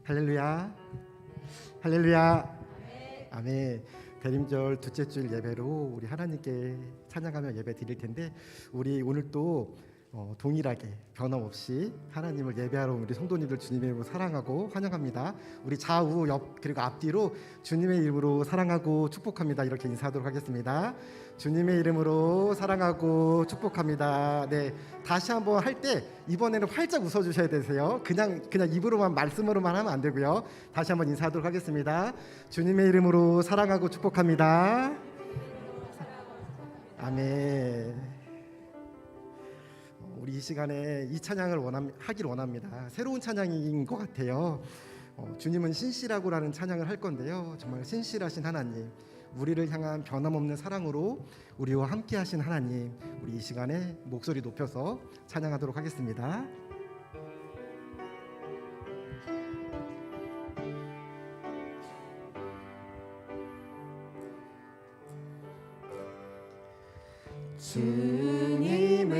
할렐루야, 할렐루야, 아멘. 대림절 둘째 주일 예배로 우리 하나님께 찬양하며 예배 드릴 텐데, 우리 오늘 또 동일하게 변함없이 하나님을 예배하러 온 우리 성도님들 주님의 이름으로 사랑하고 환영합니다. 우리 좌우 옆 그리고 앞뒤로 주님의 이름으로 사랑하고 축복합니다. 이렇게 인사하도록 하겠습니다. 주님의 이름으로 사랑하고 축복합니다. 네, 다시 한번 할 때 이번에는 활짝 웃어주셔야 되세요. 그냥 입으로만 말씀으로만 하면 안 되고요. 다시 한번 인사하도록 하겠습니다. 주님의 이름으로 사랑하고 축복합니다. 아멘. 우리 이 시간에 이 찬양을 하길 원합니다. 새로운 찬양인 것 같아요. 주님은 신실하고라는 찬양을 할 건데요. 정말 신실하신 하나님, 우리를 향한 변함없는 사랑으로 우리와 함께 하신 하나님, 우리 이 시간에 목소리 높여서 찬양하도록 하겠습니다. 주님은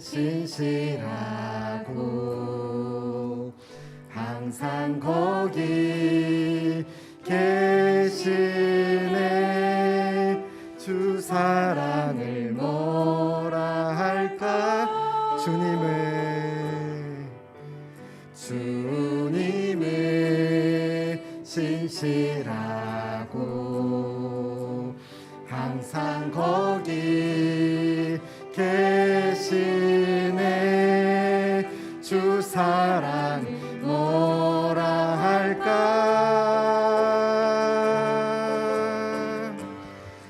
신실하고 항상 거기 계시네. 주 사랑을 뭐라 할까. 주님은 신실하고 항상 거기 계시네. 주 사랑 뭐라 할까.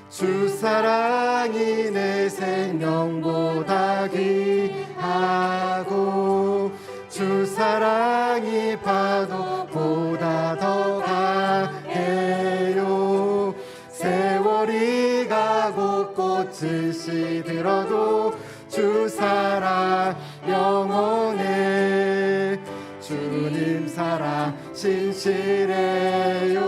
주 사랑이 내 생명보다 귀하고 주 사랑이 파도보다 더 강해요. 세월이 가고 꽃이 시들어도 주 사랑 영원해. 주님 사랑 신실해요.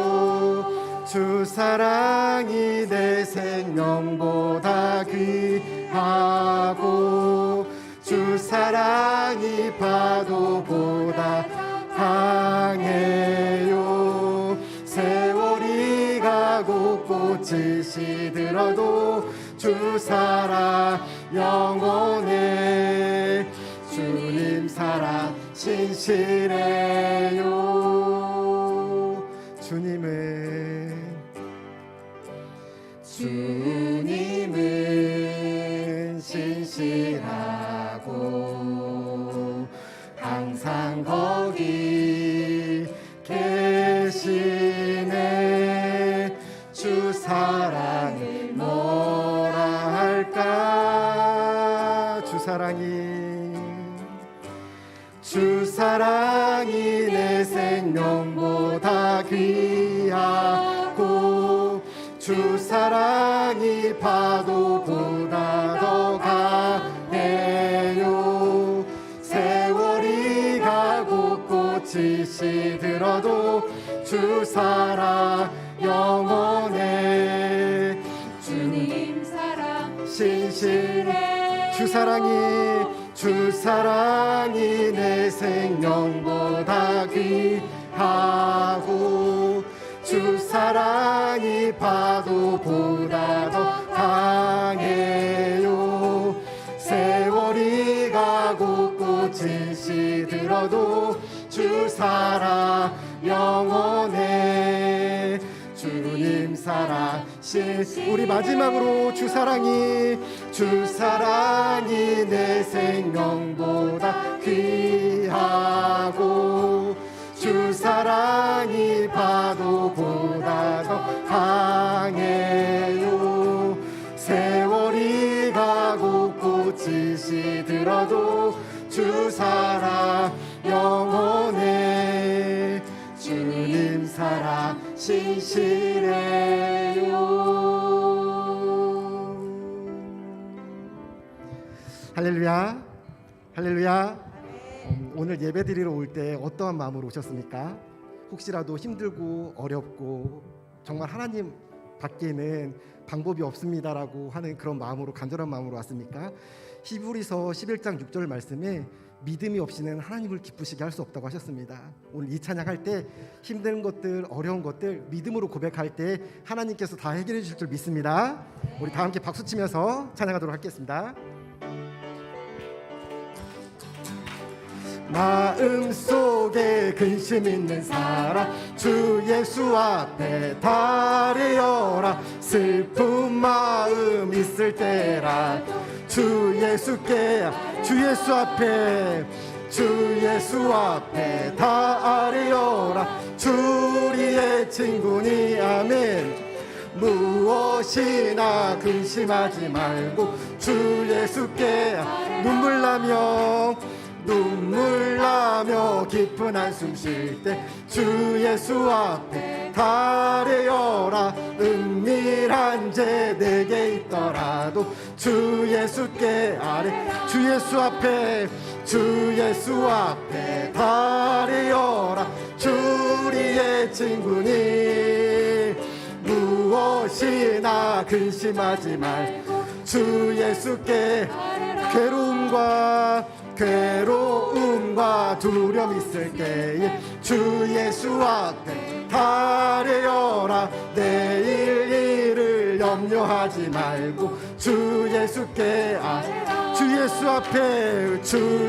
주 사랑이 내 생명보다 귀하고 주 사랑이 파도보다 강해요. 세월이 가고 꽃이 시들어도 주 사랑 영원해. 주님 사랑 신실해요. 주님은 신실하고 항상 거기 계시네. 주 사랑을 뭐라 할까. 주 사랑이 내 생명보다 귀하고 주 사랑이 파도보다 더 강해요. 세월이 가고 꽃이 시들어도 주 사랑 영원해. 주님 사랑 신실해. 주 사랑이 내 생명보다 귀하고 주 사랑이 파도보다 더 강해요. 세월이 가고 꽃이 시들어도 주 사랑 영원해. 주님 사랑 우리 마지막으로 주 사랑이 내 생명보다 귀하고 주 사랑이 파도보다 더 강해요. 세월이 가고 꽃이 시들어도 주 사랑 영원해. 주님 사랑 신실해요. 할렐루야, 할렐루야. 오늘 예배 드리러 올 때 어떠한 마음으로 오셨습니까? 혹시라도 힘들고 어렵고 정말 하나님 밖에는 방법이 없습니다라고 하는 그런 마음으로, 간절한 마음으로 왔습니까? 히브리서 11장 6절 말씀에 믿음이 없이는 하나님을 기쁘시게 할 수 없다고 하셨습니다. 오늘 이 찬양할 때 힘든 것들, 어려운 것들 믿음으로 고백할 때 하나님께서 다 해결해 주실 줄 믿습니다. 우리 다 함께 박수 치면서 찬양하도록 하겠습니다. 마음속에 근심 있는 사람 주 예수 앞에 달려라. 슬픈 마음 있을 때라 주 예수께 주 예수 앞에 달려라. 주 우리의 친구니 아멘. 무엇이나 근심하지 말고 주 예수께 눈물 나며 깊은 한숨 쉴 때 주 예수 앞에 달려라. 은밀한 죄 내게 있더라도 주 예수께 주 예수 앞에 달려라. 주 우리의 친구니 무엇이나 근심하지 말고 주 예수께 괴로움과 두려움 있을 때에 주 예수 앞에 달려라. 내일 일을 염려하지 말고 주 예수께 주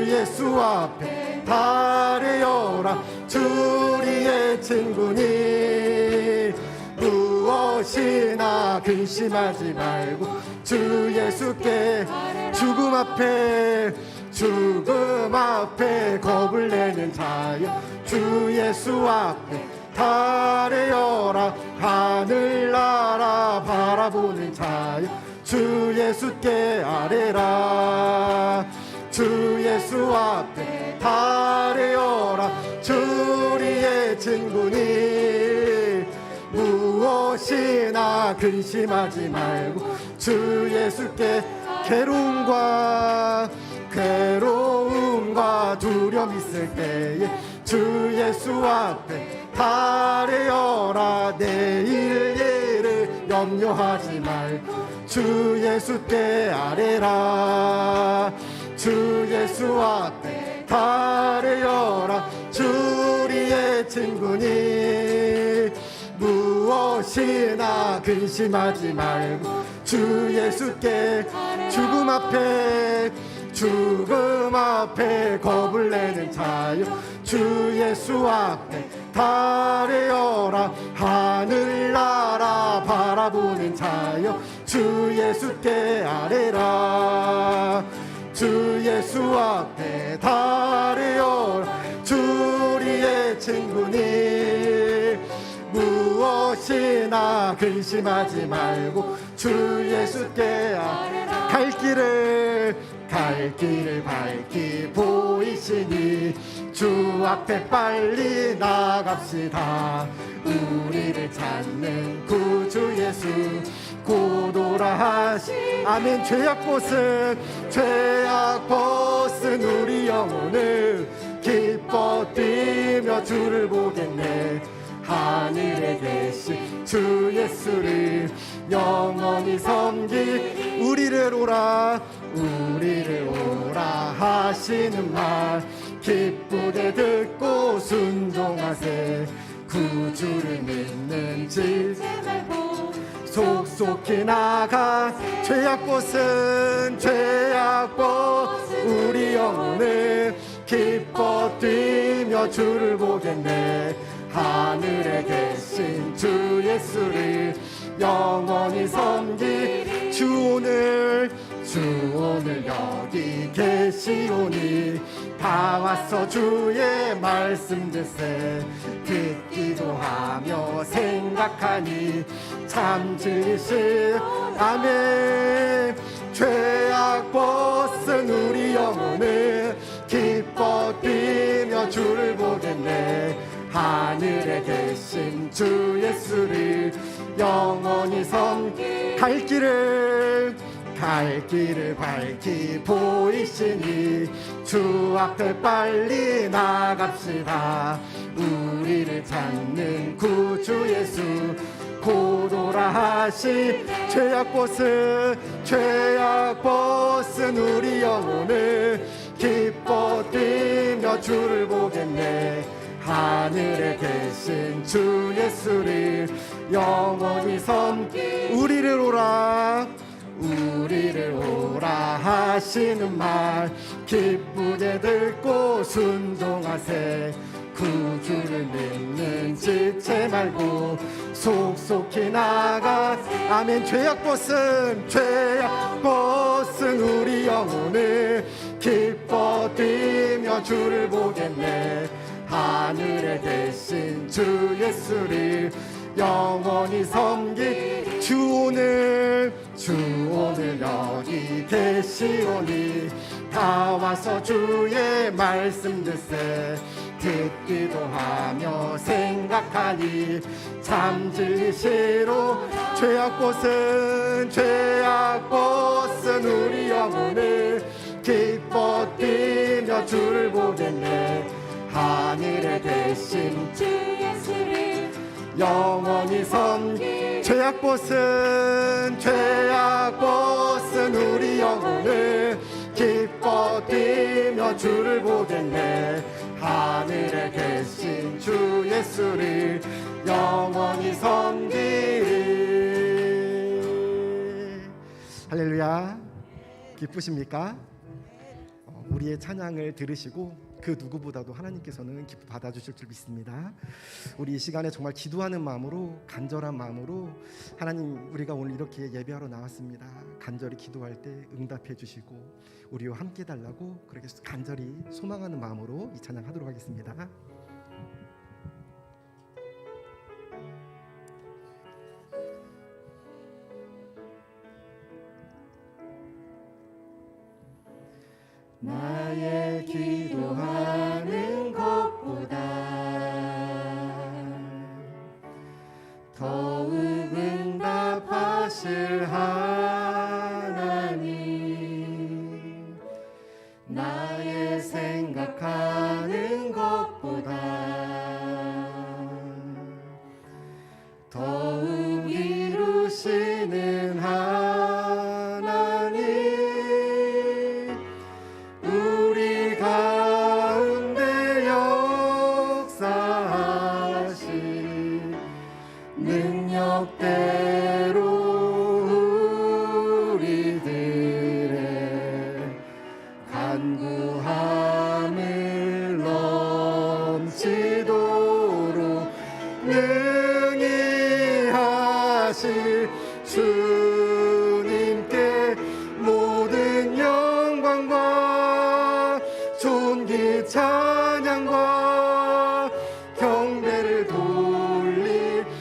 예수 앞에 달려라. 주 우리의 친구니 무엇이나 근심하지 말고 주 예수께 죽음 앞에 겁을 내는 자여 주 예수 앞에 달려라. 하늘나라 바라보는 자여 주 예수께 아뢰라. 주 예수 앞에 달려라. 주 우리의 친구니 무엇이나 근심하지 말고 주 예수께 괴로움과 두려움 있을 때에 주 예수 앞에 달려라. 내일 일을 염려하지 말고 주 예수께 아뢰라. 주 예수 앞에 달려라. 주 우리의 친구니 무엇이나 근심하지 말고 주 예수께 죽음 앞에 겁을 내는 자여 주 예수 앞에 달려라. 하늘나라 바라보는 자여 주 예수께 아뢰라. 주 예수 앞에 달려라. 주 우리의 친구니 무엇이나 근심하지 말고 주 예수께 갈 길을 밝히 보이시니 주 앞에 빨리 나갑시다. 우리를 찾는 구주 예수 고도라 하시 아멘. 죄악봇은 우리 영혼을 기뻐 뛰며 주를 보겠네. 하늘에 계신 주 예수를 영원히 섬기 우리를 오라 하시는 말 기쁘게 듣고 순종하세. 구주를 믿는 질 속속히 나가. 죄악봇은 우리 영혼을 기뻐 뛰며 주를 보겠네. 하늘에 계신 주 예수를 영원히 섬기. 주 오늘 여기 계시오니 다 와서 주의 말씀 듣세. 듣기도 하며 생각하니 참 진실 아멘. 죄악벗은 우리 영혼을 기뻐 뛰며 주를 보겠네. 하늘에 계신 주 예수를 영원히 섬기. 갈 길을 밝히 보이시니 주 앞에 빨리 나갑시다. 우리를 찾는 구주 예수 고도라 하시. 죄악벗은 우리 영혼을 기뻐 뛰며 주를 보겠네. 하늘에 계신 주 예수를 영원히 우리를 오라 하시는 말 기쁘게 듣고 순종하세. 구주를 믿는 지체 말고 속속히 나가. 아멘. 죄악 벗은 우리 영혼을 기뻐 뛰며 주를 보겠네. 하늘에 계신 주 예수를 영원히 섬기. 주 오늘 여기 계시오니 다 와서 주의 말씀 듣세. 듣기도 하며 생각하니 참 진리시로. 죄악 벗은 우리 영혼을 기뻐 뛰며 주를 보겠네. 하늘에 계신 주 예수를 영원히 섬기. 죄악 벗은 우리 영혼을 기뻐 뛰며 주를 보겠네. 하늘에 계신 주 예수를 영원히 섬기리. 할렐루야. 기쁘십니까? 우리의 찬양을 들으시고 그 누구보다도 하나님께서는 기뻐 받아주실 줄 믿습니다. 우리 이 시간에 정말 기도하는 마음으로, 간절한 마음으로, 하나님, 우리가 오늘 이렇게 예배하러 나왔습니다. 간절히 기도할 때 응답해 주시고 우리와 함께 달라고 그렇게 간절히 소망하는 마음으로 이 찬양 하도록 하겠습니다. 나의 기도하는 것보다 더욱 응답하실 하나님, 나의 생각하는 것보다 더욱 이루시는 하나님, 우리 가운데 역사하신 능력대로 우리들의 간구함을 넘치도록 능히 하실 주님께 모든 영광과 존귀 찬양과 경배를 돌릴지어다.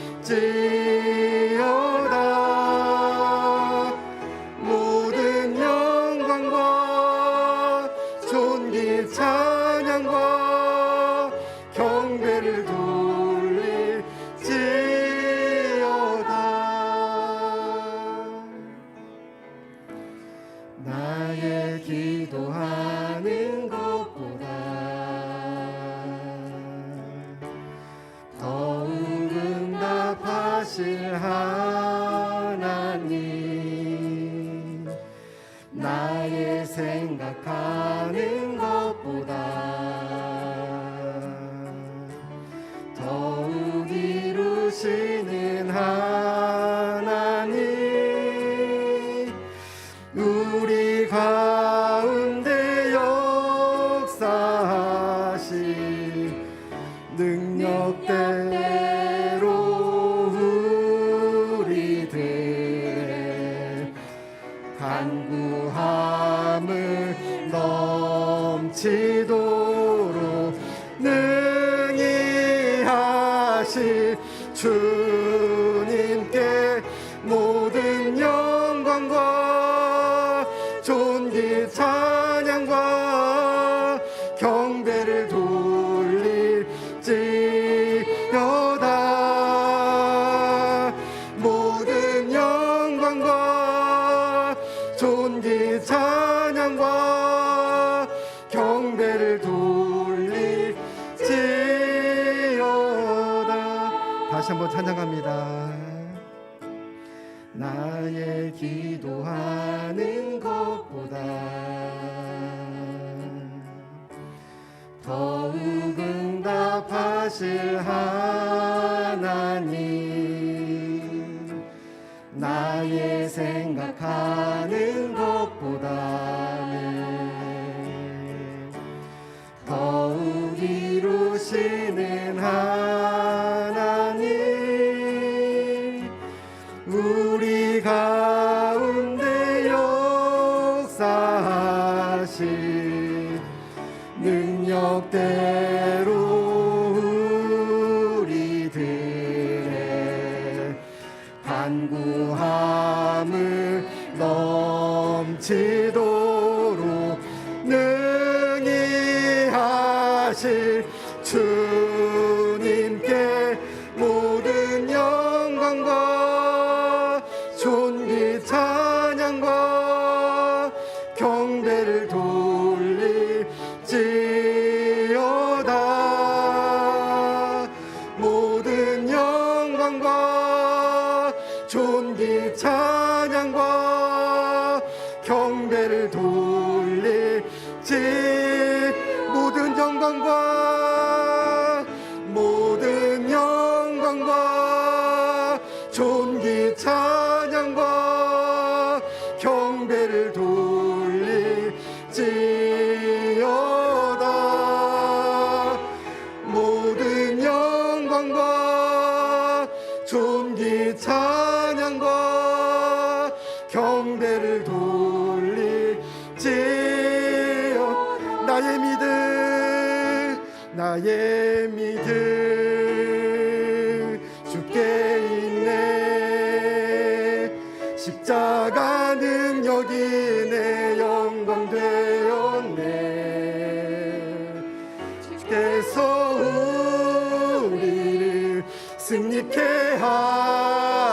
모든 영광과 존귀 찬양과 경배를 돌릴지어다. 나의 기도하는 것보다 더욱 응답하실 하나님, 나의 생각하는 것보다 더욱 이루시는 하나님, 우리 가운데 역사하신 능력대로 우리들의 간구함을 넘치도록 능히 하실 주님께 모든 영광과 존귀 찬양과 경배를 돌릴지어다. 모든 영광과 존귀 찬양과 경배를 돌릴지어다. 다시 한번 찬양합니다. 나의 기도하는 것보다 더욱 응답하실 하나님, 나의 생각하는 것보다는 더욱 이루시는 하나님, 우리 가운데 역사하실 능력대로 우리들의 간구함을 넘치도록 능히 하실 주님께 모든 영광과 존귀 찬양과 경배를 돌릴지어다. 모든 영광과 존귀 찬양과 경배를 돌릴지. 모든 영광과 모든 영광과 존귀 찬양과 경배를 돌릴지어다. 모든 영광과 존귀 찬양과 경배를 돌릴지어다. 나의 믿음 주께 있네. 십자가 능력이 내 영광 되었네. 주께서 우리를 승리케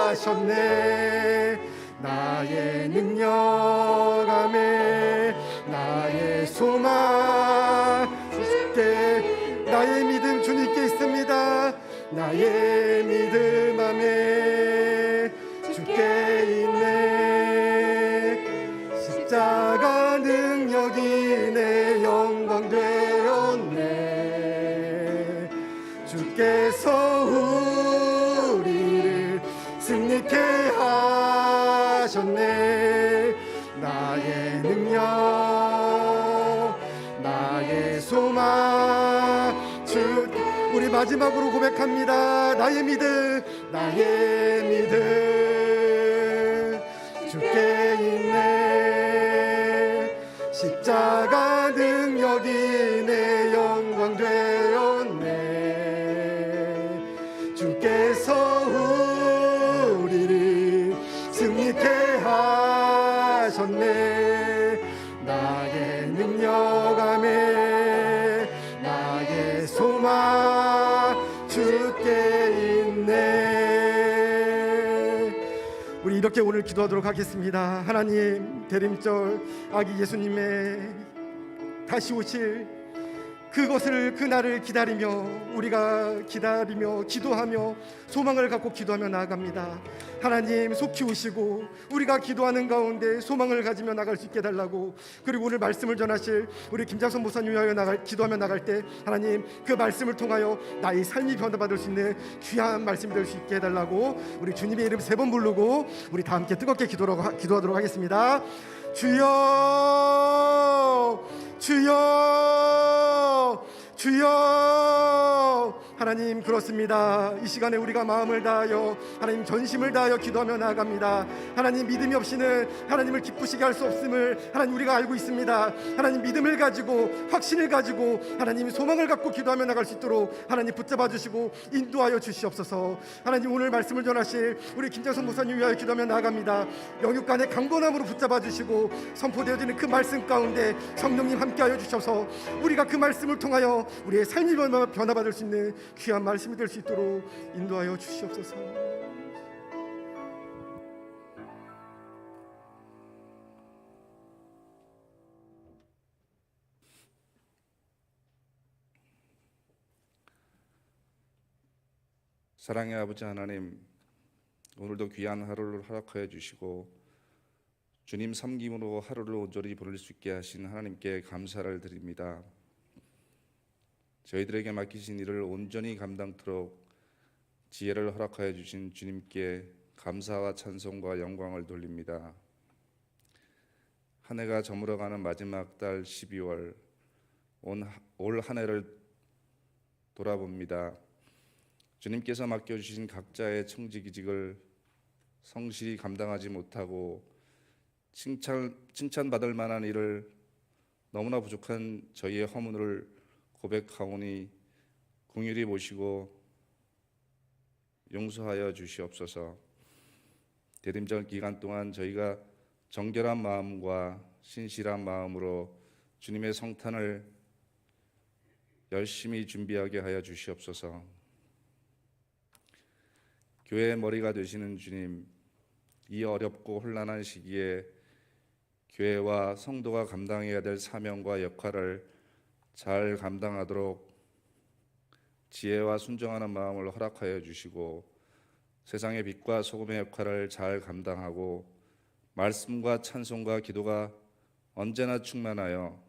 하셨네. 나의 능력함에 나의 소망 주께. 나의 믿음 주님께 있습니다. 나의 믿음 안에 주께 있네. 십자가 능력이 내 영광 되었네. 주께서 우리를 승리케 하셨네. 나의 능력, 나의 소망 주. 우리 마지막으로 고백합니다. 나의 믿음, 나의 믿음 주께 있네. 십자가 능력이 내 영광 되었네. 주께서 우리를 승리케 하셨네. 나의 능력함에 나의 소망 주께 있네. 우리 이렇게 오늘 기도하도록 하겠습니다. 하나님, 대림절 아기 예수님의 다시 오실 그것을, 그날을 기다리며 우리가 기다리며 기도하며 소망을 갖고 기도하며 나아갑니다. 하나님, 속히 오시고 우리가 기도하는 가운데 소망을 가지며 나갈 수 있게 해달라고. 그리고 오늘 말씀을 전하실 우리 김장선 목사님 위하여 기도하며 나갈 때 하나님, 그 말씀을 통하여 나의 삶이 변화받을 수 있는 귀한 말씀이 될 수 있게 해달라고. 우리 주님의 이름 3번 부르고 우리 다 함께 뜨겁게 기도하도록 하겠습니다. 주여, 주여, 주여. 하나님, 그렇습니다. 이 시간에 우리가 마음을 다하여 하나님 전심을 다하여 기도하며 나아갑니다. 하나님, 믿음이 없이는 하나님을 기쁘시게 할 수 없음을 하나님 우리가 알고 있습니다. 하나님, 믿음을 가지고 확신을 가지고 하나님 소망을 갖고 기도하며 나갈 수 있도록 하나님 붙잡아 주시고 인도하여 주시옵소서. 하나님, 오늘 말씀을 전하실 우리 김장선 목사님 위하여 기도하며 나아갑니다. 영육간의 강건함으로 붙잡아 주시고 선포되어지는 그 말씀 가운데 성령님 함께하여 주셔서 우리가 그 말씀을 통하여 우리의 삶이 변화받을 수 있는 귀한 말씀이 될 수 있도록 인도하여 주시옵소서. 사랑의 아버지 하나님, 오늘도 귀한 하루를 허락하여 주시고 주님 섬김으로 하루를 온전히 보낼 수 있게 하신 하나님께 감사를 드립니다. 저희들에게 맡기신 일을 온전히 감당토록 지혜를 허락하여 주신 주님께 감사와 찬송과 영광을 돌립니다. 한 해가 저물어가는 마지막 달 12월, 올 한 해를 돌아봅니다. 주님께서 맡겨주신 각자의 청지기직을 성실히 감당하지 못하고 칭찬받을 만한 일을 너무나 부족한 저희의 허물을 고백하오니 긍휼히 보시고 용서하여 주시옵소서. 대림절 기간 동안 저희가 정결한 마음과 신실한 마음으로 주님의 성탄을 열심히 준비하게 하여 주시옵소서. 교회의 머리가 되시는 주님, 이 어렵고 혼란한 시기에 교회와 성도가 감당해야 될 사명과 역할을 잘 감당하도록 지혜와 순종하는 마음을 허락하여 주시고 세상의 빛과 소금의 역할을 잘 감당하고 말씀과 찬송과 기도가 언제나 충만하여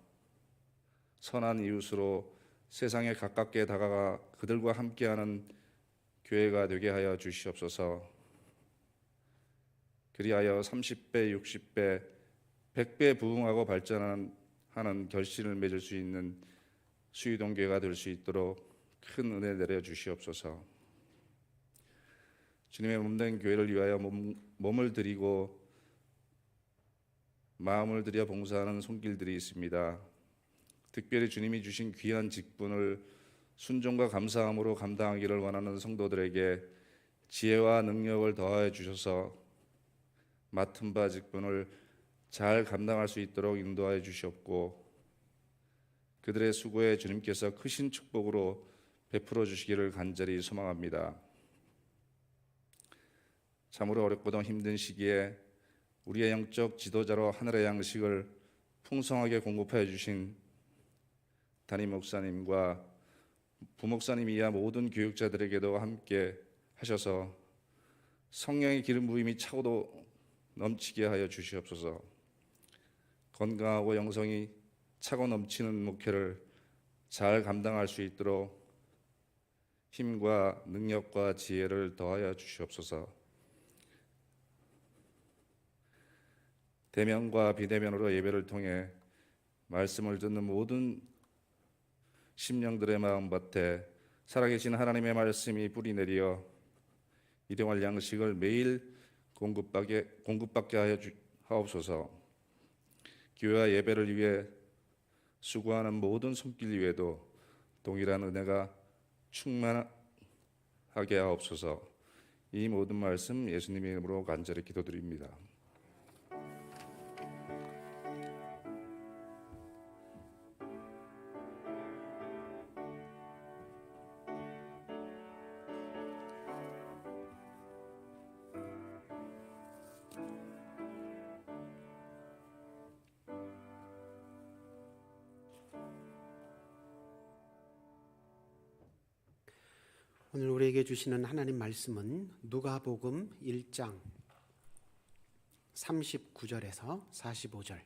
선한 이웃으로 세상에 가깝게 다가가 그들과 함께하는 교회가 되게 하여 주시옵소서. 그리하여 30배, 60배, 100배 부흥하고 발전하는 결실을 맺을 수 있는 수유동교회가 될 수 있도록 큰 은혜 내려 주시옵소서. 주님의 몸된 교회를 위하여 몸을 드리고 마음을 들여 봉사하는 손길들이 있습니다. 특별히 주님이 주신 귀한 직분을 순종과 감사함으로 감당하기를 원하는 성도들에게 지혜와 능력을 더하여 주셔서 맡은 바 직분을 잘 감당할 수 있도록 인도하여 주시옵고 그들의 수고에 주님께서 크신 축복으로 베풀어 주시기를 간절히 소망합니다. 참으로 어렵고도 힘든 시기에 우리의 영적 지도자로 하늘의 양식을 풍성하게 공급하여 주신 담임 목사님과 부목사님 이하 모든 교육자들에게도 함께 하셔서 성령의 기름 부음이 차고도 넘치게 하여 주시옵소서. 건강하고 영성이 차고 넘치는 목회를 잘 감당할 수 있도록 힘과 능력과 지혜를 더하여 주시옵소서. 대면과 비대면으로 예배를 통해 말씀을 듣는 모든 심령들의 마음밭에 살아계신 하나님의 말씀이 뿌리 내려 일용할 양식을 매일 공급받게 하여 하옵소서. 교회와 예배를 위해 수고하는 모든 손길 위에도 동일한 은혜가 충만하게 하옵소서. 이 모든 말씀 예수님의 이름으로 간절히 기도드립니다. 오늘 우리에게 주시는 하나님 말씀은 누가복음 1장 39절에서 45절,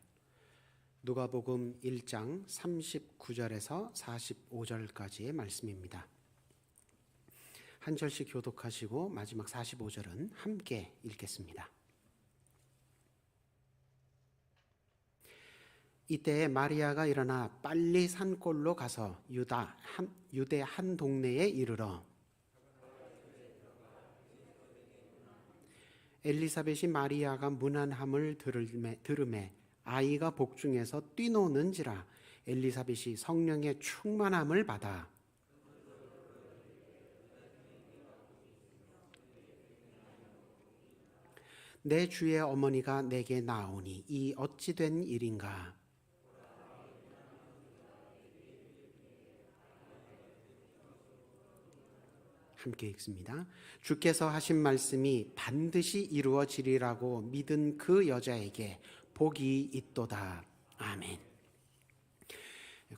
누가복음 1장 39절에서 45절까지의 말씀입니다. 한 절씩 교독하시고 마지막 45절은 함께 읽겠습니다. 이때 마리아가 일어나 빨리 산골로 가서 유대 한 동네에 이르러 엘리사벳이 마리아가 문안함을 들으매 아이가 복중에서 뛰노는지라 엘리사벳이 성령의 충만함을 받아 내 주의 어머니가 내게 나오니 이 어찌 된 일인가. 함께 읽습니다. 주께서 하신 말씀이 반드시 이루어지리라고 믿은 그 여자에게 복이 있도다. 아멘.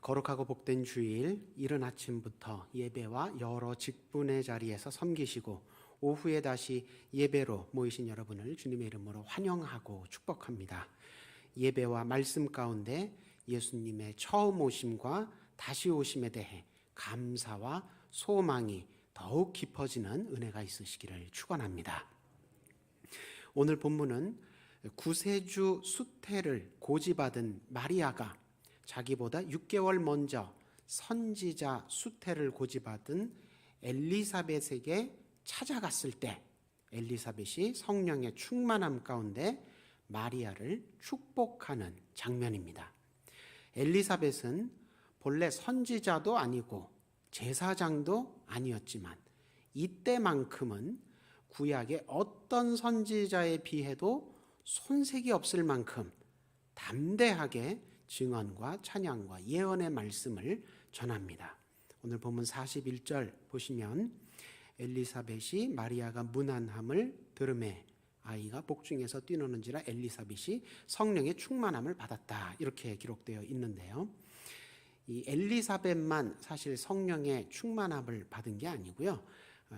거룩하고 복된 주일, 이른 아침부터 예배와 여러 직분의 자리에서 섬기시고 오후에 다시 예배로 모이신 여러분을 주님의 이름으로 환영하고 축복합니다. 예배와 말씀 가운데 예수님의 처음 오심과 다시 오심에 대해 감사와 소망이 더욱 깊어지는 은혜가 있으시기를 축원합니다. 오늘 본문은 구세주 수태를 고지받은 마리아가 자기보다 6개월 먼저 선지자 수태를 고지받은 엘리사벳에게 찾아갔을 때 엘리사벳이 성령의 충만함 가운데 마리아를 축복하는 장면입니다. 엘리사벳은 본래 선지자도 아니고 제사장도 아니었지만 이때만큼은 구약의 어떤 선지자에 비해도 손색이 없을 만큼 담대하게 증언과 찬양과 예언의 말씀을 전합니다. 오늘 본문 41절 보시면 엘리사벳이 마리아가 문안함을 들음에 아이가 복중에서 뛰노는지라 엘리사벳이 성령의 충만함을 받았다, 이렇게 기록되어 있는데요. 이 엘리사벳만 사실 성령의 충만함을 받은 게 아니고요.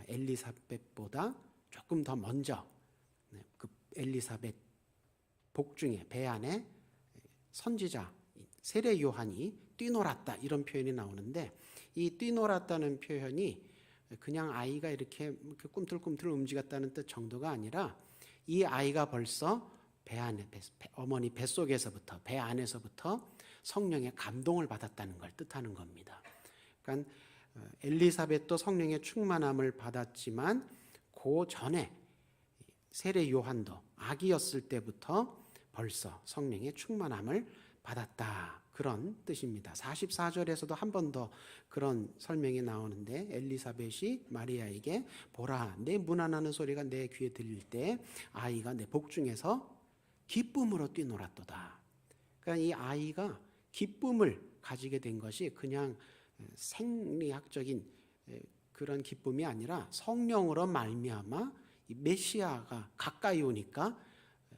엘리사벳보다 조금 더 먼저 그 엘리사벳 복중에 배 안에 선지자 세례 요한이 뛰놀았다, 이런 표현이 나오는데 이 뛰놀았다는 표현이 그냥 아이가 이렇게 꿈틀꿈틀 움직였다는 뜻 정도가 아니라 이 아이가 벌써 배 안에 어머니 뱃속에서부터 배 안에서부터 성령의 감동을 받았다는 걸 뜻하는 겁니다. 그러니까 엘리사벳도 성령의 충만함을 받았지만 그 전에 세례 요한도 아기였을 때부터 벌써 성령의 충만함을 받았다, 그런 뜻입니다. 44절에서도 한 번 더 그런 설명이 나오는데 엘리사벳이 마리아에게 보라, 내 문안하는 소리가 내 귀에 들릴 때 아이가 내 복중에서 기쁨으로 뛰놀았도다. 그러니까 이 아이가 기쁨을 가지게 된 것이 그냥 생리학적인 그런 기쁨이 아니라 성령으로 말미암아 이 메시아가 가까이 오니까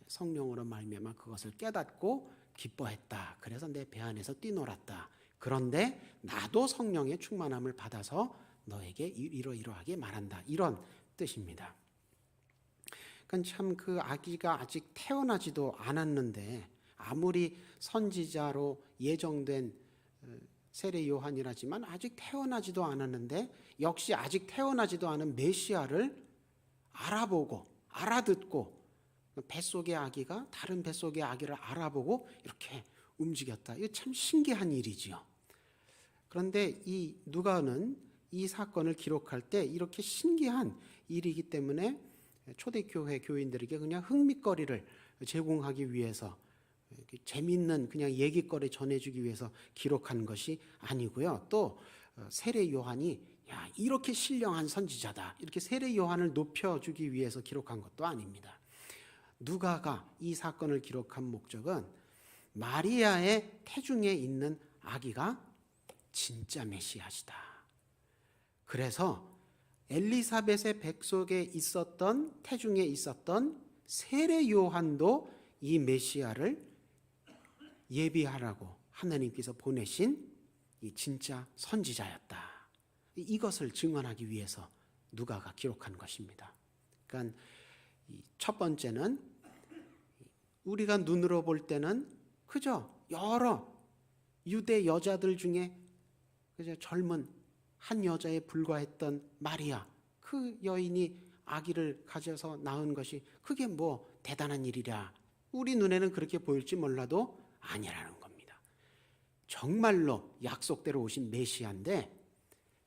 성령으로 말미암아 그것을 깨닫고 기뻐했다. 그래서 내 배 안에서 뛰놀았다. 그런데 나도 성령의 충만함을 받아서 너에게 이러이러하게 말한다, 이런 뜻입니다. 그러니까 참 그 아기가 아직 태어나지도 않았는데 아무리 선지자로 예정된 세례 요한이라지만 아직 태어나지도 않았는데 역시 아직 태어나지도 않은 메시아를 알아보고 알아듣고 뱃속의 아기가 다른 뱃속의 아기를 알아보고 이렇게 움직였다. 이거 참 신기한 일이지요. 그런데 이 누가는 이 사건을 기록할 때 이렇게 신기한 일이기 때문에 초대교회 교인들에게 그냥 흥미거리를 제공하기 위해서 재밌는 그냥 얘기거리 전해주기 위해서 기록한 것이 아니고요. 또 세례 요한이 야, 이렇게 신령한 선지자다, 이렇게 세례 요한을 높여주기 위해서 기록한 것도 아닙니다. 누가가 이 사건을 기록한 목적은 마리아의 태중에 있는 아기가 진짜 메시아시다. 그래서 엘리사벳의 뱃속에 있었던 태중에 있었던 세례 요한도 이 메시아를 예비하라고 하나님께서 보내신 이 진짜 선지자였다. 이것을 증언하기 위해서 누가가 기록한 것입니다. 그러니까 첫 번째는 우리가 눈으로 볼 때는 그저 여러 유대 여자들 중에 그저 젊은 한 여자에 불과했던 마리아, 그 여인이 아기를 가져서 낳은 것이 그게 뭐 대단한 일이랴, 우리 눈에는 그렇게 보일지 몰라도 아니라는 겁니다. 정말로 약속대로 오신 메시아인데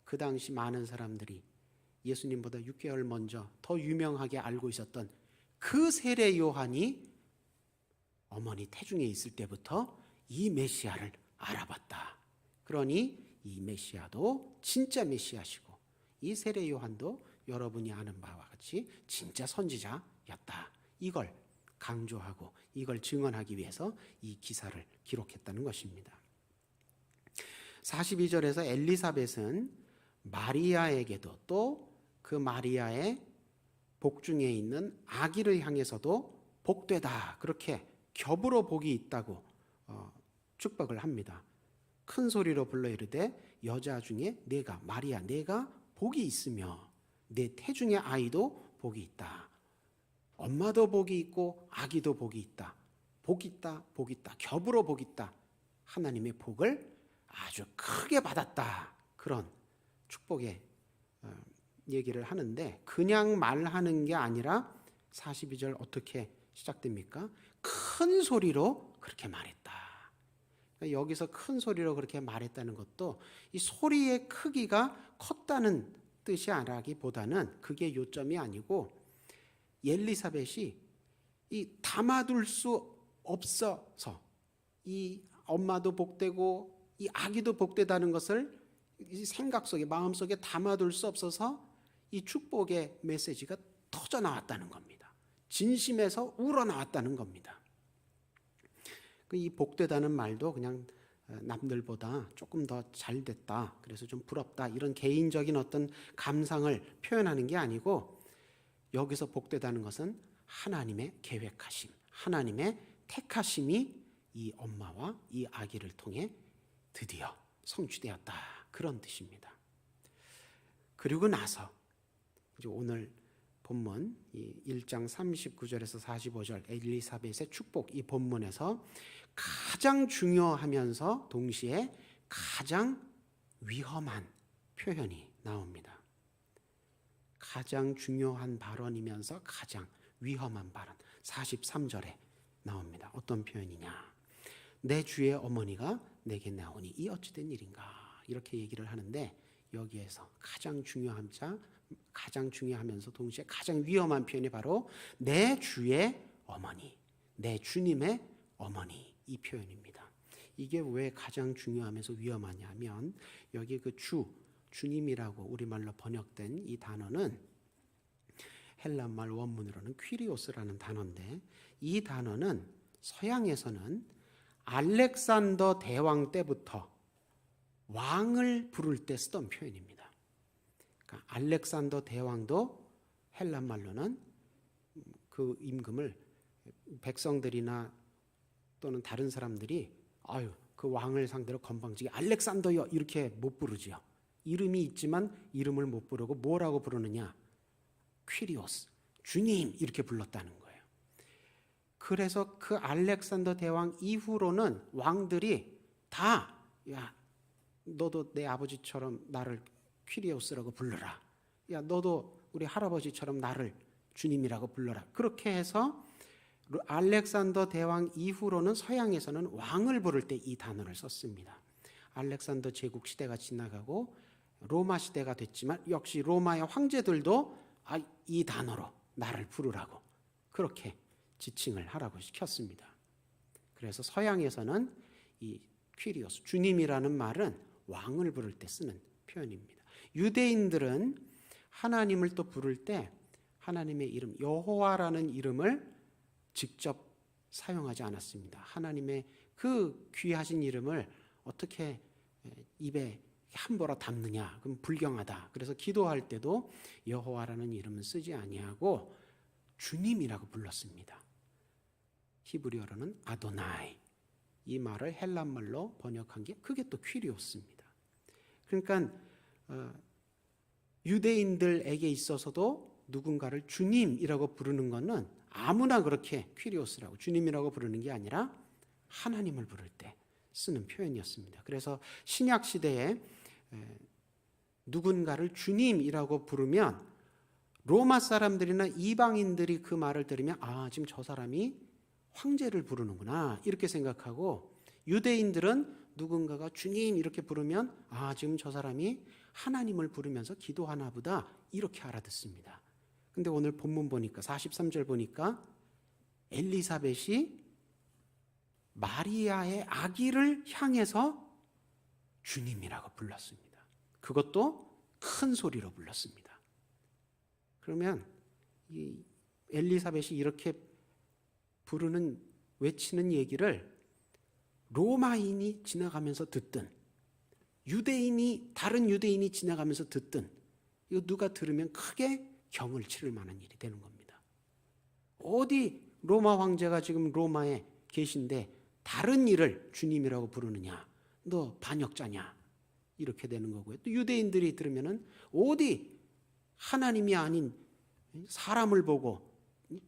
그 당시 많은 사람들이 예수님보다 6개월 먼저 더 유명하게 알고 있었던 그 세례 요한이 어머니 태중에 있을 때부터 이 메시아를 알아봤다. 그러니 이 메시아도 진짜 메시아시고 이 세례 요한도 여러분이 아는 바와 같이 진짜 선지자였다. 이걸 강조하고 이걸 증언하기 위해서 이 기사를 기록했다는 것입니다. 42절에서 엘리사벳은 마리아에게도 또 그 마리아의 복중에 있는 아기를 향해서도 복되다, 그렇게 겹으로 복이 있다고 축복을 합니다. 큰 소리로 불러 이르되 여자 중에 내가 마리아 내가 복이 있으며 내 태중의 아이도 복이 있다. 엄마도 복이 있고 아기도 복이 있다. 복 있다, 복 있다, 겹으로 복 있다. 하나님의 복을 아주 크게 받았다. 그런 축복의 얘기를 하는데 그냥 말하는 게 아니라 42절 어떻게 시작됩니까? 큰 소리로 그렇게 말했다. 그러니까 여기서 큰 소리로 그렇게 말했다는 것도 이 소리의 크기가 컸다는 뜻이 아니라기보다는 그게 요점이 아니고 엘리사벳이 이 담아둘 수 없어서 이 엄마도 복되고 이 아기도 복되다는 것을 이 생각 속에 마음 속에 담아둘 수 없어서 이 축복의 메시지가 터져 나왔다는 겁니다. 진심에서 우러나왔다는 겁니다. 이 복되다는 말도 그냥 남들보다 조금 더 잘 됐다, 그래서 좀 부럽다, 이런 개인적인 어떤 감상을 표현하는 게 아니고 여기서 복되다는 것은 하나님의 계획하심, 하나님의 택하심이 이 엄마와 이 아기를 통해 드디어 성취되었다, 그런 뜻입니다. 그리고 나서 이제 오늘 본문 이 1장 39절에서 45절 엘리사벳의 축복, 이 본문에서 가장 중요하면서 동시에 가장 위험한 표현이 나옵니다. 가장 중요한 발언이면서 가장 위험한 발언, 43절에 나옵니다. 어떤 표현이냐? 내 주의 어머니가 내게 나오니 이 어찌된 일인가? 이렇게 얘기를 하는데 여기에서 가장 중요하면서 동시에 가장 위험한 표현이 바로 내 주의 어머니, 내 주님의 어머니, 이 표현입니다. 이게 왜 가장 중요하면서 위험하냐면 여기 그 주님이라고 우리말로 번역된 이 단어는 헬란말 원문으로는 퀴리오스라는 단어인데 이 단어는 서양에서는 알렉산더 대왕 때부터 왕을 부를 때 쓰던 표현입니다. 그러니까 알렉산더 대왕도 헬란말로는 그 임금을 백성들이나 또는 다른 사람들이 그 왕을 상대로 건방지게 알렉산더여 이렇게 못 부르지요. 이름이 있지만 이름을 못 부르고 뭐라고 부르느냐? 퀴리오스, 주님, 이렇게 불렀다는 거예요. 그래서 그 알렉산더 대왕 이후로는 왕들이 다 야, 너도 내 아버지처럼 나를 퀴리오스라고 불러라. 야, 너도 우리 할아버지처럼 나를 주님이라고 불러라. 그렇게 해서 알렉산더 대왕 이후로는 서양에서는 왕을 부를 때 이 단어를 썼습니다. 알렉산더 제국 시대가 지나가고 로마 시대가 됐지만 역시 로마의 황제들도 이 단어로 나를 부르라고 그렇게 지칭을 하라고 시켰습니다. 그래서 서양에서는 이 퀴리오스, 주님이라는 말은 왕을 부를 때 쓰는 표현입니다. 유대인들은 하나님을 또 부를 때 하나님의 이름 여호와라는 이름을 직접 사용하지 않았습니다. 하나님의 그 귀하신 이름을 어떻게 입에 함부로 담느냐? 그럼 불경하다. 그래서 기도할 때도 여호와라는 이름은 쓰지 아니하고 주님이라고 불렀습니다. 히브리어로는 아도나이. 이 말을 헬란말로 번역한 게 그게 또 퀴리오스입니다. 그러니까 유대인들에게 있어서도 누군가를 주님이라고 부르는 것은 아무나 그렇게 퀴리오스라고 주님이라고 부르는 게 아니라 하나님을 부를 때 쓰는 표현이었습니다. 그래서 신약 시대에 누군가를 주님이라고 부르면 로마 사람들이나 이방인들이 그 말을 들으면 지금 저 사람이 황제를 부르는구나 이렇게 생각하고 유대인들은 누군가가 주님 이렇게 부르면 지금 저 사람이 하나님을 부르면서 기도하나 보다 이렇게 알아듣습니다. 근데 오늘 본문 보니까 43절 보니까 엘리사벳이 마리아의 아기를 향해서 주님이라고 불렀습니다. 그것도 큰 소리로 불렀습니다. 그러면 이 엘리사벳이 이렇게 부르는 외치는 얘기를 로마인이 지나가면서 듣든 다른 유대인이 지나가면서 듣든 이거 누가 들으면 크게 경을 치를 만한 일이 되는 겁니다. 어디 로마 황제가 지금 로마에 계신데 다른 일을 주님이라고 부르느냐? 너 반역자냐? 이렇게 되는 거고요. 또 유대인들이 들으면은 어디 하나님이 아닌 사람을 보고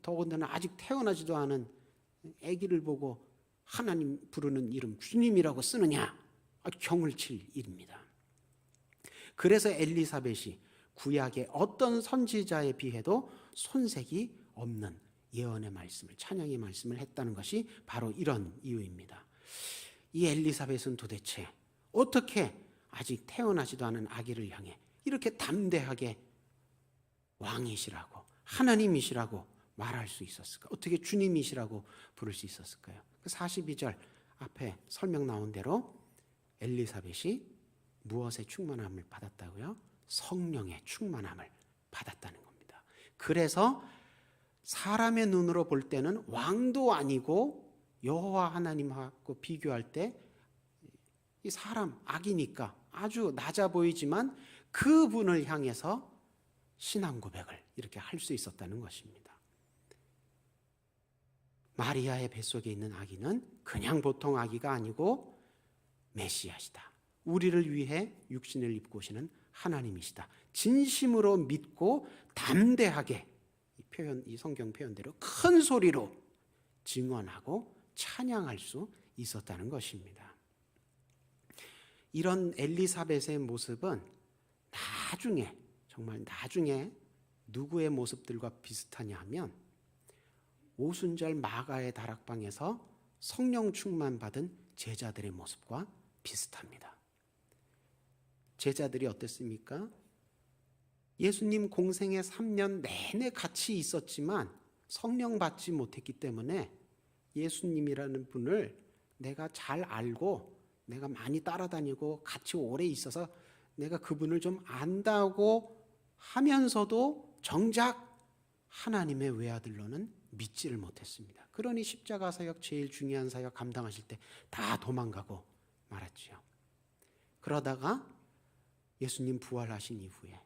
더군다나 아직 태어나지도 않은 아기를 보고 하나님 부르는 이름 주님이라고 쓰느냐? 경을 칠 일입니다. 그래서 엘리사벳이 구약의 어떤 선지자에 비해도 손색이 없는 예언의 말씀을, 찬양의 말씀을 했다는 것이 바로 이런 이유입니다. 이 엘리사벳은 도대체 어떻게 아직 태어나지도 않은 아기를 향해 이렇게 담대하게 왕이시라고, 하나님이시라고 말할 수 있었을까? 어떻게 주님이시라고 부를 수 있었을까요? 42절 앞에 설명 나온 대로 엘리사벳이 무엇의 충만함을 받았다고요? 성령의 충만함을 받았다는 겁니다. 그래서 사람의 눈으로 볼 때는 왕도 아니고 여호와 하나님하고 비교할 때 이 사람, 악이니까 아주 낮아 보이지만 그분을 향해서 신앙 고백을 이렇게 할 수 있었다는 것입니다. 마리아의 뱃속에 있는 아기는 그냥 보통 아기가 아니고 메시아시다. 우리를 위해 육신을 입고 오시는 하나님이시다. 진심으로 믿고 담대하게 이 성경 표현대로 큰 소리로 증언하고 찬양할 수 있었다는 것입니다. 이런 엘리사벳의 모습은 나중에, 정말 나중에 누구의 모습들과 비슷하냐 하면 오순절 마가의 다락방에서 성령 충만 받은 제자들의 모습과 비슷합니다. 제자들이 어땠습니까? 예수님 공생의 3년 내내 같이 있었지만 성령 받지 못했기 때문에 예수님이라는 분을 내가 잘 알고 내가 많이 따라다니고 같이 오래 있어서 내가 그분을 좀 안다고 하면서도 정작 하나님의 외아들로는 믿지를 못했습니다. 그러니 십자가 사역, 제일 중요한 사역 감당하실 때 다 도망가고 말았지요. 그러다가 예수님 부활하신 이후에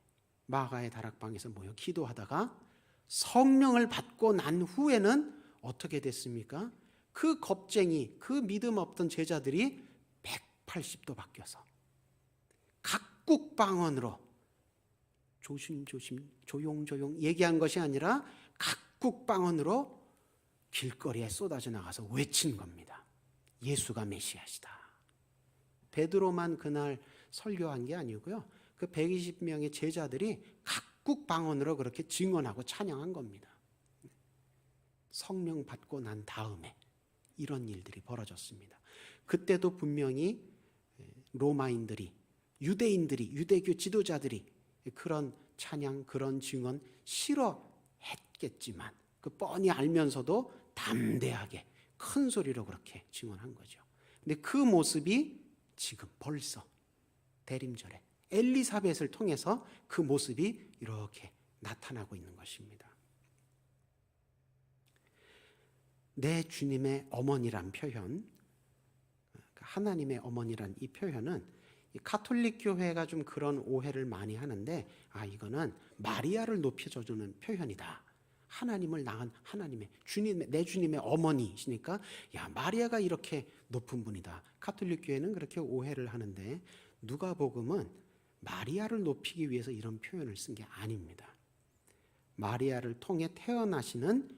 마가의 다락방에서 모여 기도하다가 성령을 받고 난 후에는 어떻게 됐습니까? 그 겁쟁이, 그 믿음 없던 제자들이 180도 바뀌어서 각국 방언으로 조심조심, 조용조용 얘기한 것이 아니라 각국 방언으로 길거리에 쏟아져 나가서 외친 겁니다. 예수가 메시아시다. 베드로만 그날 설교한 게 아니고요. 그 120명의 제자들이 각국 방언으로 그렇게 증언하고 찬양한 겁니다. 성령 받고 난 다음에 이런 일들이 벌어졌습니다. 그때도 분명히 로마인들이, 유대인들이, 유대교 지도자들이 그런 찬양, 그런 증언 싫어했겠지만 그 뻔히 알면서도 담대하게 큰 소리로 그렇게 증언한 거죠. 근데 그 모습이 지금 벌써 대림절에 엘리사벳을 통해서 그 모습이 이렇게 나타나고 있는 것입니다. 내 주님의 어머니란 표현, 하나님의 어머니란 이 표현은 가톨릭 교회가 좀 그런 오해를 많이 하는데, 이거는 마리아를 높여주는 표현이다. 하나님을 낳은 하나님의 내 주님의 어머니시니까 마리아가 이렇게 높은 분이다. 가톨릭 교회는 그렇게 오해를 하는데 누가복음은 마리아를 높이기 위해서 이런 표현을 쓴 게 아닙니다. 마리아를 통해 태어나시는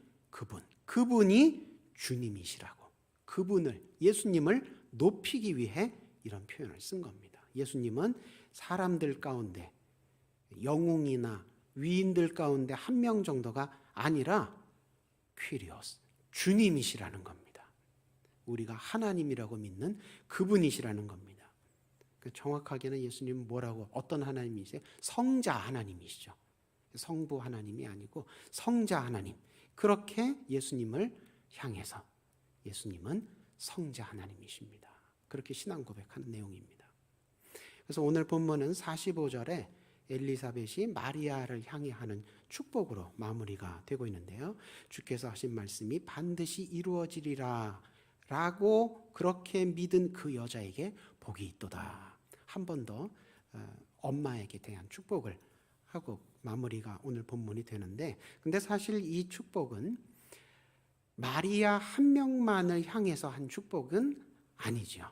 그분이 주님이시라고, 그분을, 예수님을 높이기 위해 이런 표현을 쓴 겁니다. 예수님은 사람들 가운데, 영웅이나 위인들 가운데 한 명 정도가 아니라 퀴리오스, 주님이시라는 겁니다. 우리가 하나님이라고 믿는 그분이시라는 겁니다. 정확하게는 예수님은 뭐라고, 어떤 하나님이세요? 성자 하나님이시죠. 성부 하나님이 아니고 성자 하나님. 그렇게 예수님을 향해서 예수님은 성자 하나님이십니다. 그렇게 신앙 고백하는 내용입니다. 그래서 오늘 본문은 45절에 엘리사벳이 마리아를 향해 하는 축복으로 마무리가 되고 있는데요. 주께서 하신 말씀이 반드시 이루어지리라 라고 그렇게 믿은 그 여자에게 복이 있도다. 한 번 더 엄마에게 대한 축복을 하고 마무리가 오늘 본문이 되는데, 근데 사실 이 축복은 마리아 한 명만을 향해서 한 축복은 아니죠.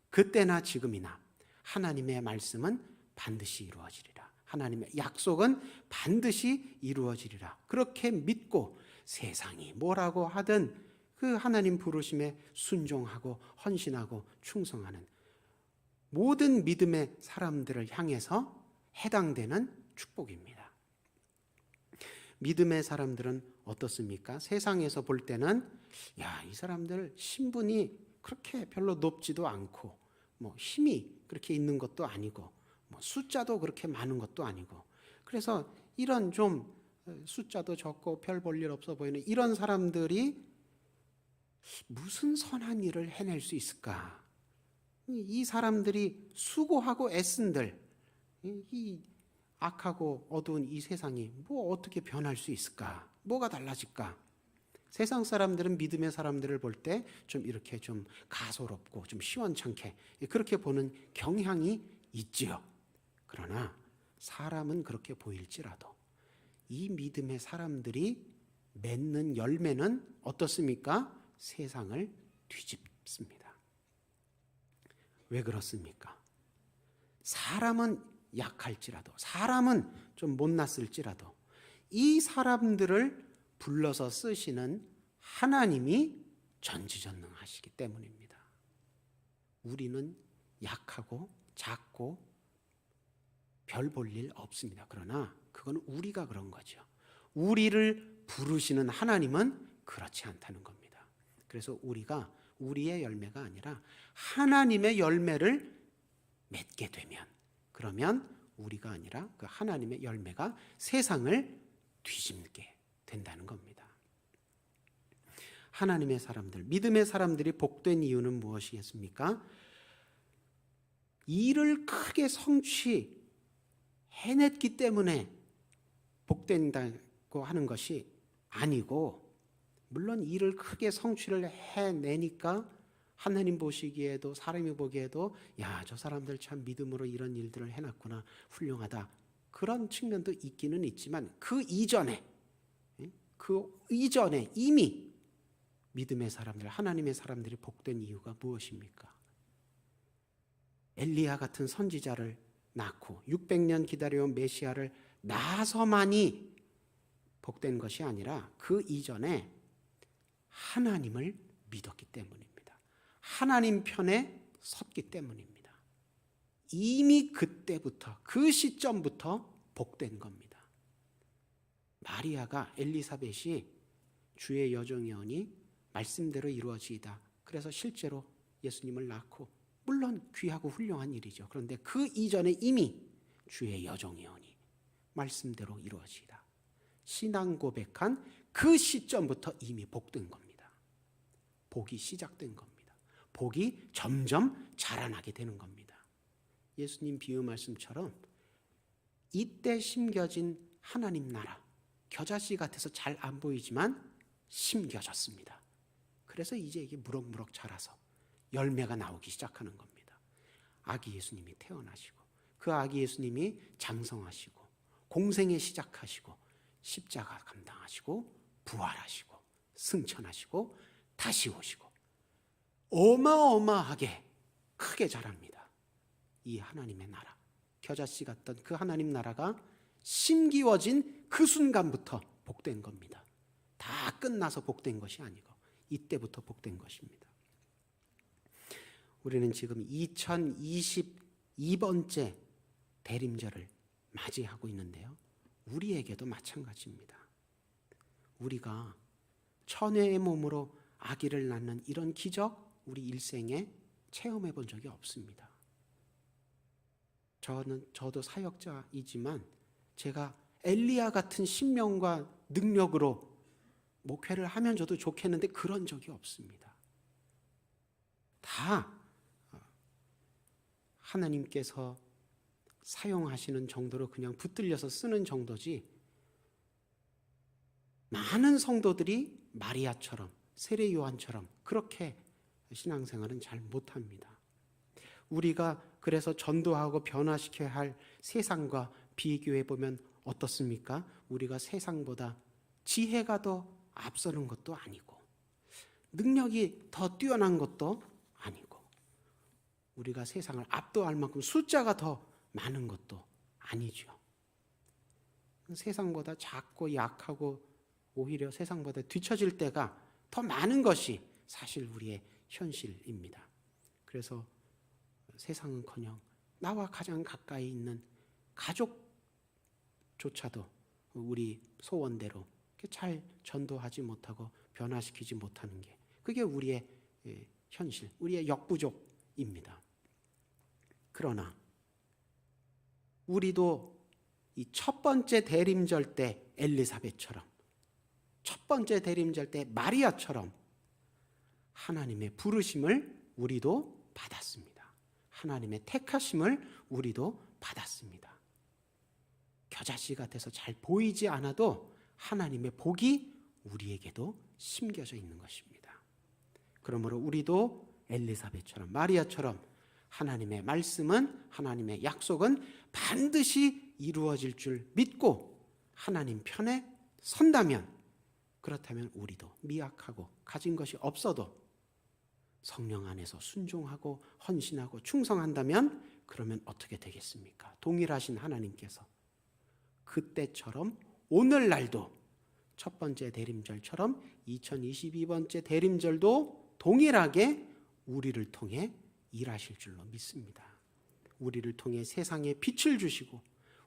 그때나 지금이나 하나님의 말씀은 반드시 이루어지리라. 하나님의 약속은 반드시 이루어지리라. 그렇게 믿고 세상이 뭐라고 하든 그 하나님 부르심에 순종하고 헌신하고 충성하는 모든 믿음의 사람들을 향해서 해당되는 축복입니다. 믿음의 사람들은 어떻습니까? 세상에서 볼 때는 이 사람들 신분이 그렇게 별로 높지도 않고 힘이 그렇게 있는 것도 아니고 숫자도 그렇게 많은 것도 아니고, 그래서 이런 좀 숫자도 적고 별 볼 일 없어 보이는 이런 사람들이 무슨 선한 일을 해낼 수 있을까? 이 사람들이 수고하고 애쓴들 이 악하고 어두운 이 세상이 어떻게 변할 수 있을까? 뭐가 달라질까? 세상 사람들은 믿음의 사람들을 볼 때 좀 이렇게 좀 가소롭고 좀 시원찮게 그렇게 보는 경향이 있지요. 그러나 사람은 그렇게 보일지라도 이 믿음의 사람들이 맺는 열매는 어떻습니까? 세상을 뒤집습니다. 왜 그렇습니까? 사람은 약할지라도, 사람은 좀 못났을지라도 이 사람들을 불러서 쓰시는 하나님이 전지전능하시기 때문입니다. 우리는 약하고 작고 별 볼 일 없습니다. 그러나 그건 우리가 그런 거죠. 우리를 부르시는 하나님은 그렇지 않다는 겁니다. 그래서 우리가 우리의 열매가 아니라 하나님의 열매를 맺게 되면, 그러면 우리가 아니라 그 하나님의 열매가 세상을 뒤집게 된다는 겁니다. 하나님의 사람들, 믿음의 사람들이 복된 이유는 무엇이겠습니까? 일을 크게 성취해냈기 때문에 복된다고 하는 것이 아니고, 물론 일을 크게 성취를 해내니까 하나님 보시기에도 사람이 보기에도 저 사람들 참 믿음으로 이런 일들을 해놨구나, 훌륭하다, 그런 측면도 있기는 있지만 그 이전에 이미 믿음의 사람들, 하나님의 사람들이 복된 이유가 무엇입니까? 엘리야 같은 선지자를 낳고 600년 기다려온 메시아를 낳아서만이 복된 것이 아니라 그 이전에 하나님을 믿었기 때문입니다. 하나님 편에 섰기 때문입니다. 이미 그때부터, 그 시점부터 복된 겁니다. 마리아가, 엘리사벳이 주의 여정이오니 말씀대로 이루어지이다, 그래서 실제로 예수님을 낳고, 물론 귀하고 훌륭한 일이죠. 그런데 그 이전에 이미 주의 여정이오니 말씀대로 이루어지이다, 신앙 고백한 그 시점부터 이미 복된 겁니다. 복이 시작된 겁니다. 복이 점점 자라나게 되는 겁니다. 예수님 비유 말씀처럼 이때 심겨진 하나님 나라, 겨자씨 같아서 잘 안 보이지만 심겨졌습니다. 그래서 이제 이게 무럭무럭 자라서 열매가 나오기 시작하는 겁니다. 아기 예수님이 태어나시고, 그 아기 예수님이 장성하시고, 공생에 시작하시고, 십자가 감당하시고, 부활하시고, 승천하시고, 다시 오시고, 어마어마하게 크게 자랍니다. 이 하나님의 나라, 겨자씨 같던 그 하나님 나라가 심기워진 그 순간부터 복된 겁니다. 다 끝나서 복된 것이 아니고 이때부터 복된 것입니다. 우리는 지금 2022번째 대림절을 맞이하고 있는데요, 우리에게도 마찬가지입니다. 우리가 처녀의 몸으로 아기를 낳는 이런 기적, 우리 일생에 체험해 본 적이 없습니다. 저도 사역자이지만 제가 엘리야 같은 신명과 능력으로 목회를 하면 저도 좋겠는데 그런 적이 없습니다. 다 하나님께서 사용하시는 정도로 그냥 붙들려서 쓰는 정도지, 많은 성도들이 마리아처럼, 세례 요한처럼 그렇게 신앙생활은 잘 못합니다. 우리가 그래서 전도하고 변화시켜야 할 세상과 비교해 보면 어떻습니까? 우리가 세상보다 지혜가 더 앞서는 것도 아니고, 능력이 더 뛰어난 것도 아니고, 우리가 세상을 압도할 만큼 숫자가 더 많은 것도 아니죠. 세상보다 작고 약하고 오히려 세상보다 뒤처질 때가 더 많은 것이 사실 우리의 현실입니다. 그래서 세상은커녕 나와 가장 가까이 있는 가족조차도 우리 소원대로 잘 전도하지 못하고 변화시키지 못하는 게, 그게 우리의 현실, 우리의 역부족입니다. 그러나 우리도 이 첫 번째 대림절 때 엘리사벳처럼, 첫 번째 대림절 때 마리아처럼 하나님의 부르심을 우리도 받았습니다. 하나님의 택하심을 우리도 받았습니다. 겨자씨 같아서 잘 보이지 않아도 하나님의 복이 우리에게도 심겨져 있는 것입니다. 그러므로 우리도 엘리사벳처럼, 마리아처럼 하나님의 말씀은, 하나님의 약속은 반드시 이루어질 줄 믿고 하나님 편에 선다면, 그렇다면 우리도 미약하고 가진 것이 없어도 성령 안에서 순종하고 헌신하고 충성한다면, 그러면 어떻게 되겠습니까? 동일하신 하나님께서 그때처럼 오늘날도 첫 번째 대림절처럼 2022번째 대림절도 동일하게 우리를 통해 일하실 줄로 믿습니다. 우리를 통해 세상에 빛을 주시고,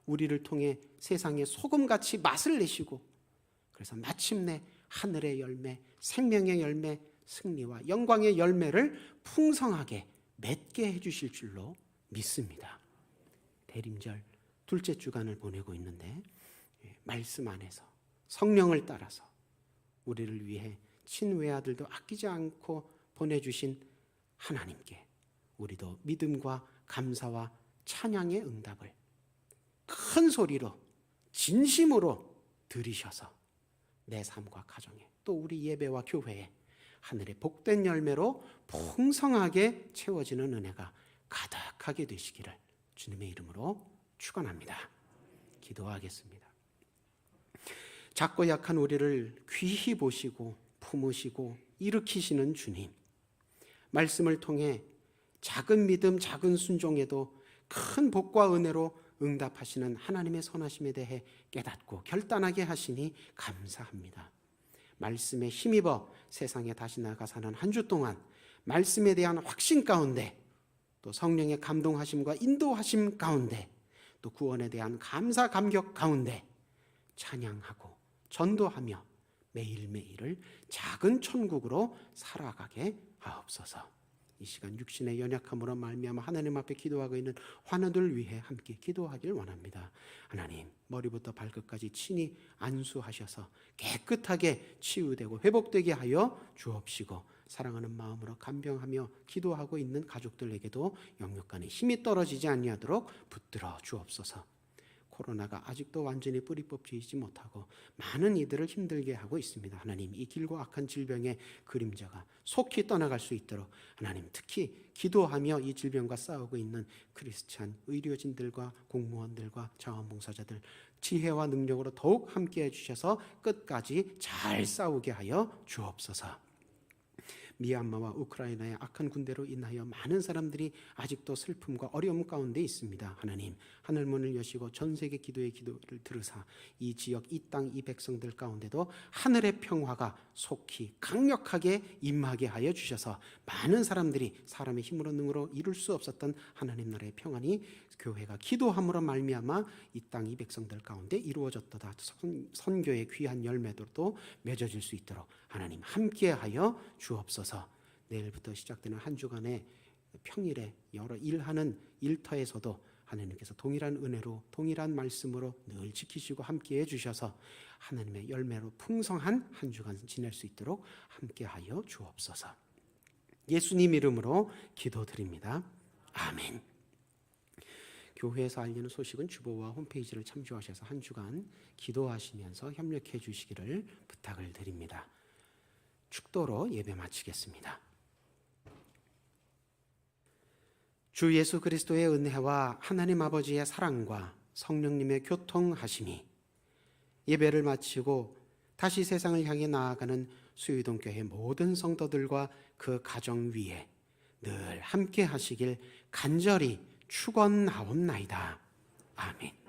우리를 통해 세상에 소금같이 맛을 내시고, 그래서 마침내 하늘의 열매, 생명의 열매, 승리와 영광의 열매를 풍성하게 맺게 해주실 줄로 믿습니다. 대림절 둘째 주간을 보내고 있는데, 말씀 안에서 성령을 따라서 우리를 위해 친외아들도 아끼지 않고 보내주신 하나님께 우리도 믿음과 감사와 찬양의 응답을 큰 소리로 진심으로 들으셔서 내 삶과 가정에, 또 우리 예배와 교회에 하늘의 복된 열매로 풍성하게 채워지는 은혜가 가득하게 되시기를 주님의 이름으로 축원합니다. 기도하겠습니다. 작고 약한 우리를 귀히 보시고 품으시고 일으키시는 주님, 말씀을 통해 작은 믿음, 작은 순종에도 큰 복과 은혜로 응답하시는 하나님의 선하심에 대해 깨닫고 결단하게 하시니 감사합니다. 말씀에 힘입어 세상에 다시 나가 사는 한 주 동안 말씀에 대한 확신 가운데, 또 성령의 감동하심과 인도하심 가운데, 또 구원에 대한 감사 감격 가운데 찬양하고 전도하며 매일매일을 작은 천국으로 살아가게 하옵소서. 이 시간 육신의 연약함으로 말미암아 하나님 앞에 기도하고 있는 환우들 위해 함께 기도하길 원합니다. 하나님, 머리부터 발끝까지 친히 안수하셔서 깨끗하게 치유되고 회복되게 하여 주옵시고, 사랑하는 마음으로 간병하며 기도하고 있는 가족들에게도 영육간에 힘이 떨어지지 아니하도록 붙들어 주옵소서. 코로나가 아직도 완전히 뿌리 뽑히지 못하고 많은 이들을 힘들게 하고 있습니다. 하나님, 이 길고 악한 질병의 그림자가 속히 떠나갈 수 있도록 하나님, 특히 기도하며 이 질병과 싸우고 있는 크리스찬 의료진들과 공무원들과 자원봉사자들 지혜와 능력으로 더욱 함께해 주셔서 끝까지 잘 싸우게 하여 주옵소서. 미얀마와 우크라이나의 악한 군대로 인하여 많은 사람들이 아직도 슬픔과 어려움 가운데 있습니다. 하나님, 하늘문을 여시고 전 세계 기도의 기도를 들으사 이 지역, 이 땅, 이 백성들 가운데도 하늘의 평화가 속히 강력하게 임하게 하여 주셔서 많은 사람들이 사람의 힘으로 능으로 이룰 수 없었던 하나님 나라의 평안이 교회가 기도함으로 말미암아 이 땅, 이 백성들 가운데 이루어졌도다. 선교의 귀한 열매들도 맺어질 수 있도록 하나님 함께하여 주옵소서. 내일부터 시작되는 한 주간의 평일에 여러 일하는 일터에서도 하나님께서 동일한 은혜로 동일한 말씀으로 늘 지키시고 함께해 주셔서 하나님의 열매로 풍성한 한 주간 지낼 수 있도록 함께하여 주옵소서. 예수님 이름으로 기도드립니다. 아멘. 교회에서 알리는 소식은 주보와 홈페이지를 참조하셔서 한 주간 기도하시면서 협력해 주시기를 부탁을 드립니다. 축도로 예배 마치겠습니다. 주 예수 그리스도의 은혜와 하나님 아버지의 사랑과 성령님의 교통하심이 예배를 마치고 다시 세상을 향해 나아가는 수유동교회 모든 성도들과 그 가정 위에 늘 함께 하시길 간절히 축원하옵나이다. 아멘.